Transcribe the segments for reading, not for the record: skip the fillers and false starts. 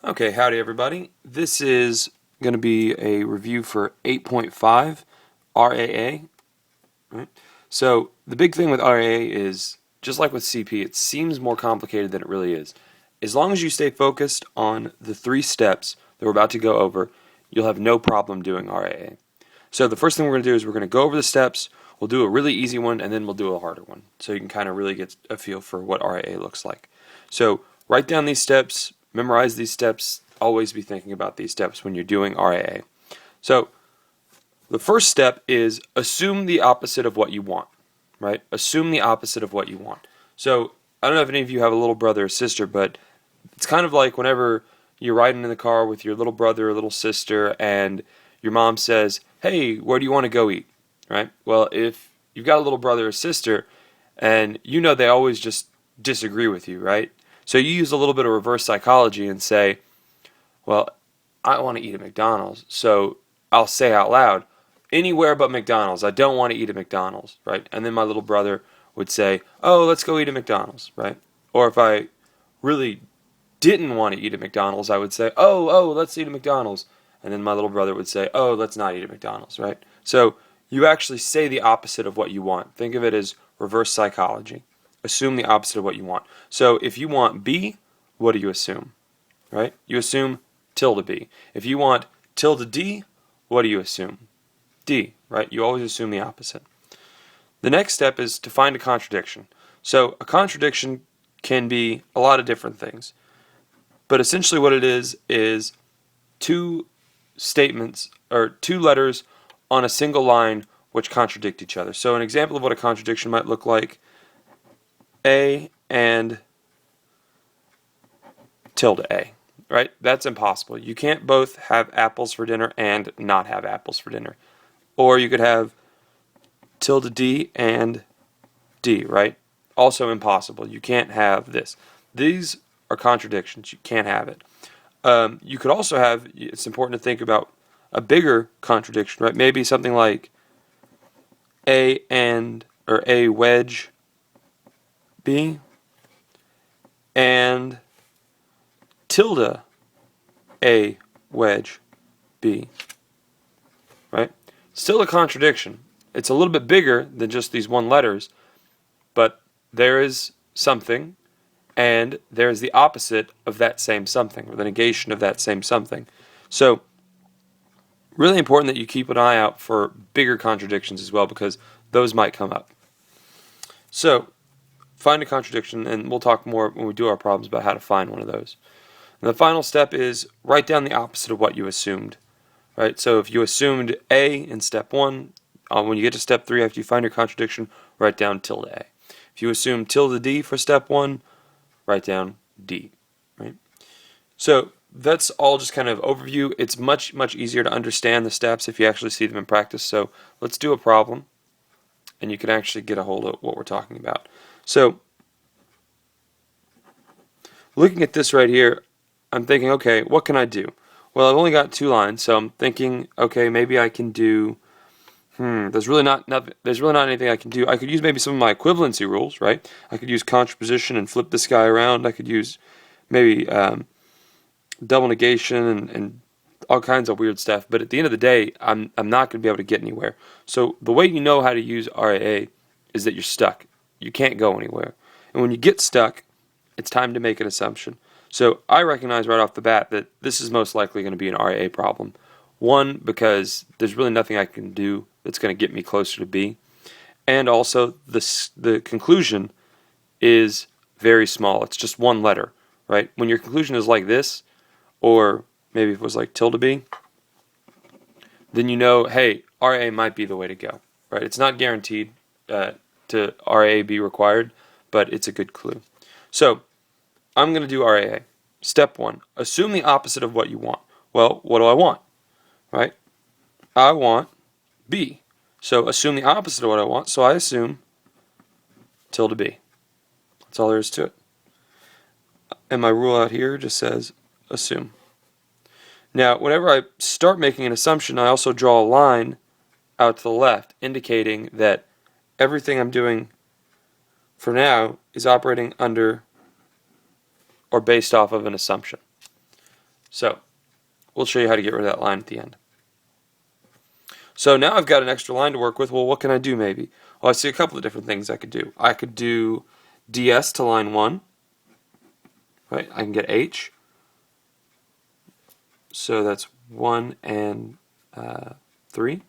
Okay, howdy everybody. This is going to be a review for 8.5 RAA. Right? So the big thing with RAA is, just like with CP, it seems more complicated than it really is. As long as you stay focused on the 3 steps that we're about to go over, you'll have no problem doing RAA. So the first thing we're going to do is we're going to go over the steps, we'll do a really easy one, and then we'll do a harder one. So you can kind of really get a feel for what RAA looks like. So write down these steps, memorize these steps, always be thinking about these steps when you're doing RAA. So the first step is assume the opposite of what you want, right? Assume the opposite of what you want. So I don't know if any of you have a little brother or sister, but it's kind of like whenever you're riding in the car with your little brother or little sister and your mom says, hey, where do you want to go eat, right? Well, if you've got a little brother or sister and you know they always just disagree with you, right? So you use a little bit of reverse psychology and say, well, I want to eat at McDonald's, so I'll say out loud, anywhere but McDonald's. I don't want to eat at McDonald's, right? And then my little brother would say, oh, let's go eat at McDonald's, right? Or if I really didn't want to eat at McDonald's, I would say, oh, let's eat at McDonald's. And then my little brother would say, oh, let's not eat at McDonald's, right? So you actually say the opposite of what you want. Think of it as reverse psychology. Assume the opposite of what you want. So if you want B, what do you assume, right? You assume tilde B. If you want tilde D, what do you assume? D, right? You always assume the opposite. The next step is to find a contradiction. So a contradiction can be a lot of different things. But essentially what it is 2 statements or 2 letters on a single line which contradict each other. So an example of what a contradiction might look like, A and tilde A, right? That's impossible. You can't both have apples for dinner and not have apples for dinner. Or you could have tilde D and D, right? Also impossible. You can't have this. These are contradictions. You can't have it. You could also have, it's important to think about a bigger contradiction, right? Maybe something like A wedge B and tilde A wedge B, right? Still a contradiction. It's a little bit bigger than just these 1 letters, but there is something, and there is the opposite of that same something, or the negation of that same something. So, really important that you keep an eye out for bigger contradictions as well, because those might come up. So, find a contradiction, and we'll talk more when we do our problems about how to find one of those. And the final step is write down the opposite of what you assumed. Right? So if you assumed A in step 1, when you get to step 3 after you find your contradiction, write down tilde A. If you assume tilde D for step 1, write down D. Right? So that's all just kind of overview. It's much easier to understand the steps if you actually see them in practice. So let's do a problem, and you can actually get a hold of what we're talking about. So looking at this right here, I'm thinking, okay, what can I do? Well, I've only got 2 lines, so I'm thinking, okay, maybe I can do, there's really not anything I can do. I could use maybe some of my equivalency rules, right? I could use contraposition and flip this guy around. I could use maybe double negation and all kinds of weird stuff. But at the end of the day, I'm not going to be able to get anywhere. So the way you know how to use RAA is that you're stuck. You can't go anywhere. And when you get stuck, it's time to make an assumption. So I recognize right off the bat that this is most likely going to be an RAA problem. 1, because there's really nothing I can do that's going to get me closer to B. And also the conclusion is very small. It's just 1 letter, right? When your conclusion is like this, or maybe if it was like tilde B, then you know, hey, RAA might be the way to go, right? It's not guaranteed to RAA be required, but it's a good clue. So I'm going to do RAA. Step 1, assume the opposite of what you want. Well, what do I want? Right? I want B. So assume the opposite of what I want, so I assume tilde B. That's all there is to it. And my rule out here just says assume. Now, whenever I start making an assumption, I also draw a line out to the left, indicating that everything I'm doing for now is operating under or based off of an assumption. So we'll show you how to get rid of that line at the end. So now I've got an extra line to work with. Well, what can I do maybe? Well, I see a couple of different things I could do. I could do ds to line 1. Right? I can get h. So that's 1 and 3.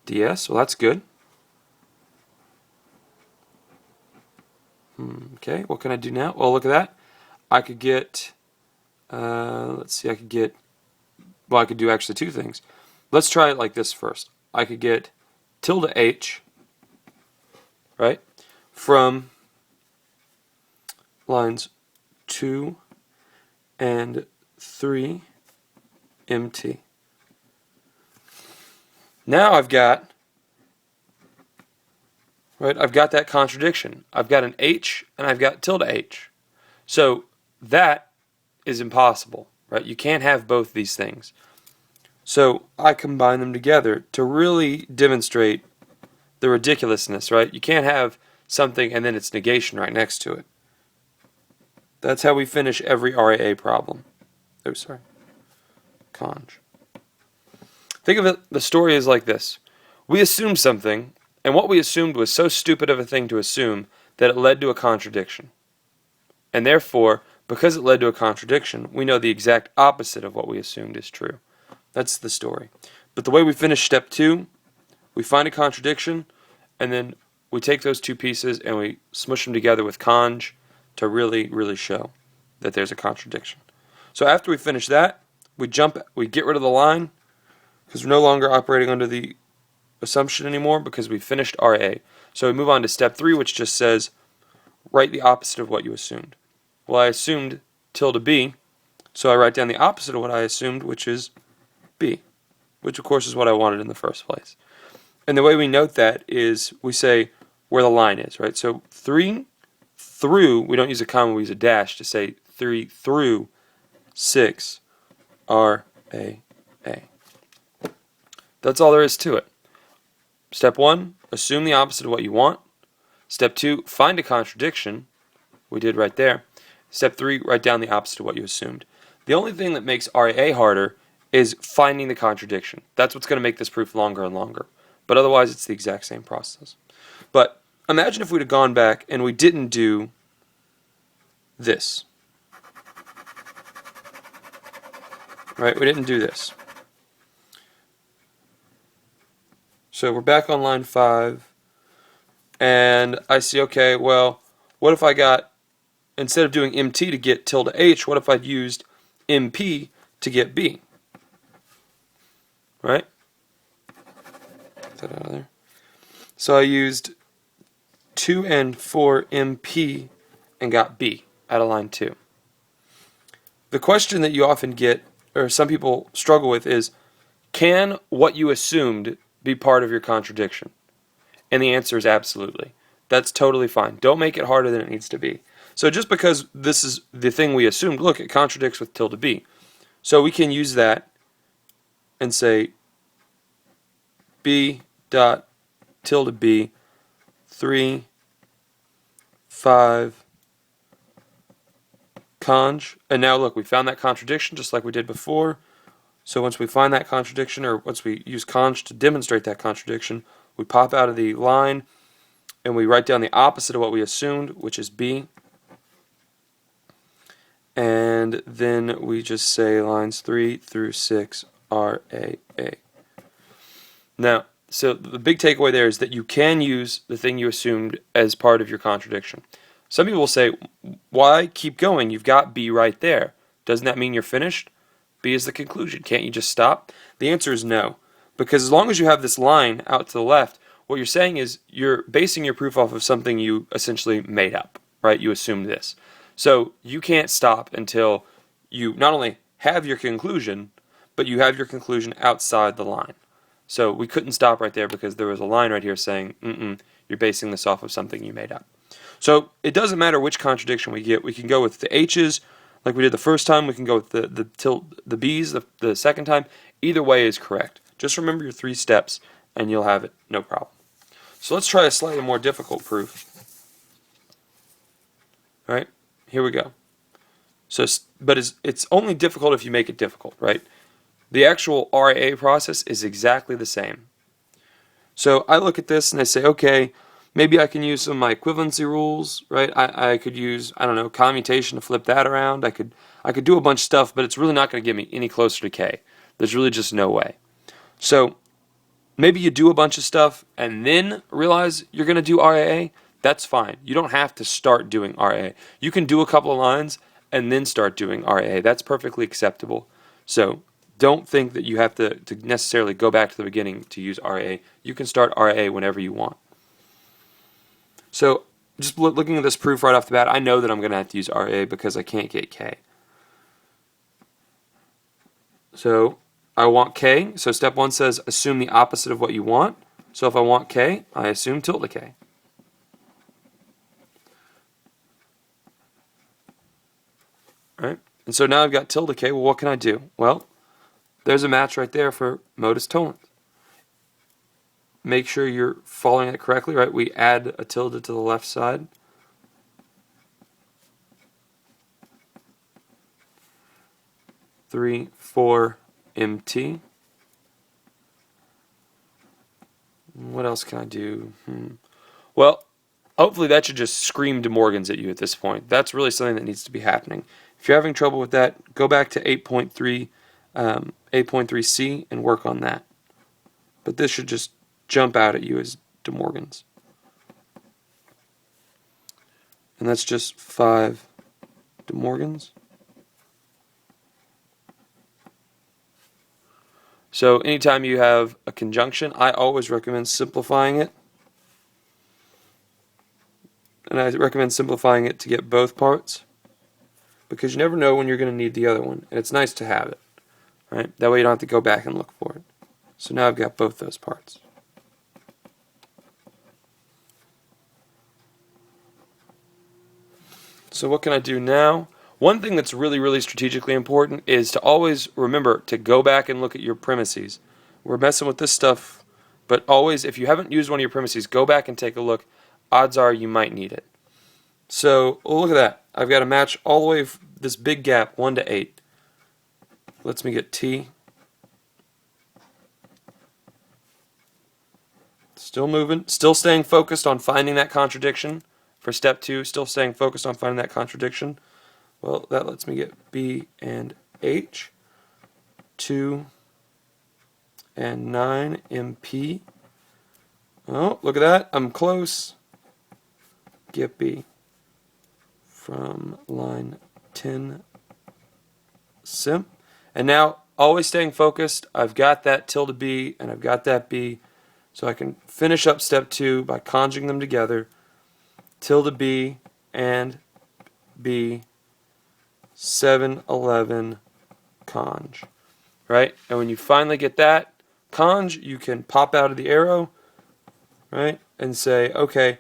ds. Well, that's good. Okay, what can I do now? Well, look at that. I could get, let's see, I could do actually two things. Let's try it like this first. I could get tilde h, right, from lines 2 and 3 mt. Now I've got that contradiction. I've got an h and I've got tilde h. So that is impossible, right? You can't have both these things. So I combine them together to really demonstrate the ridiculousness, right? You can't have something and then its negation right next to it. That's how we finish every RAA problem. Oh, sorry. Conj. Think of it, the story is like this. We assumed something, and what we assumed was so stupid of a thing to assume that it led to a contradiction. And therefore, because it led to a contradiction, we know the exact opposite of what we assumed is true. That's the story. But the way we finish step 2, we find a contradiction, and then we take those two pieces and we smush them together with conj to really, really show that there's a contradiction. So after we finish that, we get rid of the line, because we're no longer operating under the assumption anymore because we finished RAA. So we move on to step 3, which just says, write the opposite of what you assumed. Well, I assumed tilde b, so I write down the opposite of what I assumed, which is b, which of course is what I wanted in the first place. And the way we note that is we say where the line is, right? So 3 through, we don't use a comma, we use a dash to say 3 through 6 RAA. That's all there is to it. Step 1, assume the opposite of what you want. Step 2, find a contradiction. We did right there. Step 3, write down the opposite of what you assumed. The only thing that makes RAA harder is finding the contradiction. That's what's going to make this proof longer and longer. But otherwise, it's the exact same process. But imagine if we'd have gone back and we didn't do this. Right? We didn't do this. So we're back on line 5, and I see, okay, well, what if I got, instead of doing mt to get tilde h, what if I'd used mp to get b? Right? Get that out of there. So I used 2 and 4 mp and got b out of line 2. The question that you often get, or some people struggle with, is, can what you assumed be part of your contradiction? And the answer is absolutely. That's totally fine. Don't make it harder than it needs to be. So just because this is the thing we assumed, look, it contradicts with tilde b. So we can use that and say b dot tilde b 3 5 conj. And now look, we found that contradiction just like we did before. So once we find that contradiction, or once we use conj to demonstrate that contradiction, we pop out of the line and we write down the opposite of what we assumed, which is b. And then we just say lines 3 through 6 RAA. Now, so the big takeaway there is that you can use the thing you assumed as part of your contradiction. Some people will say, why keep going? You've got b right there. Doesn't that mean you're finished? B is the conclusion. Can't you just stop? The answer is no. Because as long as you have this line out to the left, what you're saying is you're basing your proof off of something you essentially made up, right? You assumed this. So you can't stop until you not only have your conclusion, but you have your conclusion outside the line. So we couldn't stop right there because there was a line right here saying, you're basing this off of something you made up. So it doesn't matter which contradiction we get. We can go with the H's, like we did the first time. We can go with the B's the second time. Either way is correct. Just remember your 3 steps and you'll have it, no problem. So let's try a slightly more difficult proof. All right, here we go. So, but it's only difficult if you make it difficult, right? The actual RAA process is exactly the same. So I look at this and I say, okay, maybe I can use some of my equivalency rules, right? I could use, I don't know, commutation to flip that around. I could do a bunch of stuff, but it's really not going to get me any closer to K. There's really just no way. So maybe you do a bunch of stuff and then realize you're going to do RAA. That's fine. You don't have to start doing RAA. You can do a couple of lines and then start doing RAA. That's perfectly acceptable. So don't think that you have to necessarily go back to the beginning to use RAA. You can start RAA whenever you want. So just looking at this proof right off the bat, I know that I'm going to have to use RAA because I can't get K. So I want K. So step 1 says assume the opposite of what you want. So if I want K, I assume tilde K. Right? And so now I've got tilde K. Well, what can I do? Well, there's a match right there for modus tollens. Make sure you're following it correctly, right? We add a tilde to the left side. Three, 4, MT. What else can I do? Well, hopefully that should just scream De Morgan's at you at this point. That's really something that needs to be happening. If you're having trouble with that, go back to 8.3C and work on that. But this should just jump out at you as De Morgan's. And that's just 5 De Morgan's. So anytime you have a conjunction, I always recommend simplifying it. And I recommend simplifying it to get both parts, because you never know when you're going to need the other one, and it's nice to have it. Right? That way you don't have to go back and look for it. So now I've got both those parts. So what can I do now? One thing that's really, really strategically important is to always remember to go back and look at your premises. We're messing with this stuff, but always, if you haven't used one of your premises, go back and take a look. Odds are you might need it. So look at that. I've got a match all the way, this big gap, 1 to 8. Lets me get T. Still moving, still staying focused on finding that contradiction. For step 2, still staying focused on finding that contradiction. Well, that lets me get B and H, 2 and 9 MP. Oh, look at that. I'm close. Get B from line 10 sim. And now, always staying focused, I've got that tilde B and I've got that B. So I can finish up step 2 by conjugating them together. Tilde B and B, 7, 11, conj. Right? And when you finally get that conj, you can pop out of the arrow, right? And say, okay,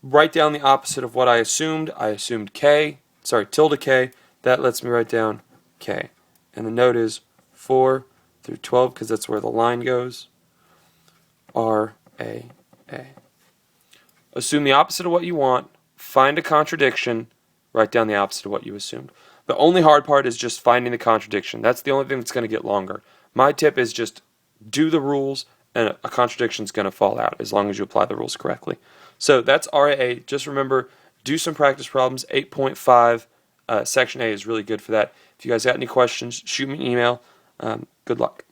write down the opposite of what I assumed. I assumed K, tilde K. That lets me write down K. And the note is 4 through 12, because that's where the line goes. RAA. Assume the opposite of what you want, find a contradiction, write down the opposite of what you assumed. The only hard part is just finding the contradiction. That's the only thing that's going to get longer. My tip is just do the rules, and a contradiction is going to fall out as long as you apply the rules correctly. So that's RAA. Just remember, do some practice problems. 8.5 Section A is really good for that. If you guys got any questions, shoot me an email. Good luck.